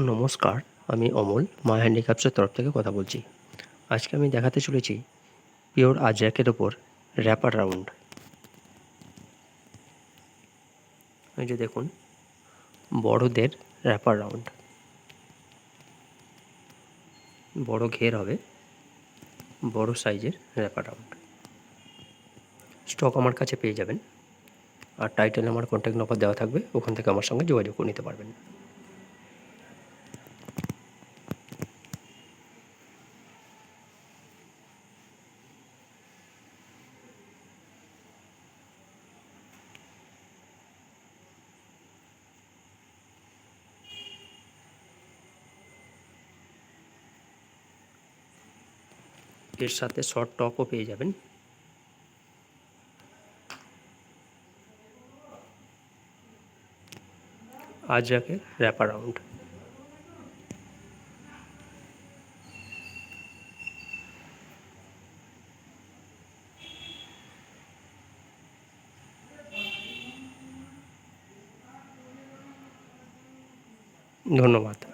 নমস্কার, আমি অমল মা হ্যান্ডিক্রাফটসের তরফ থেকে কথা বলছি। আজকে আমি দেখাতে চলেছি পিওর আজরাকের ওপর র্যাপার রাউন্ড। এই যে দেখুন, বড়দের র্যাপার রাউন্ড, বড় ঘের হবে, বড় সাইজের র্যাপার রাউন্ড। স্টক আমার কাছে পেয়ে যাবেন, আর টাইটেলে আমার কন্ট্যাক্ট নাম্বার দেওয়া থাকবে, ওখান থেকে আমার সঙ্গে যোগাযোগ করে নিতে পারবেন। এর সাথে শর্ট টপও পেয়ে যাবেন। আজরাকের র্যাপার রাউন্ড। ধন্যবাদ।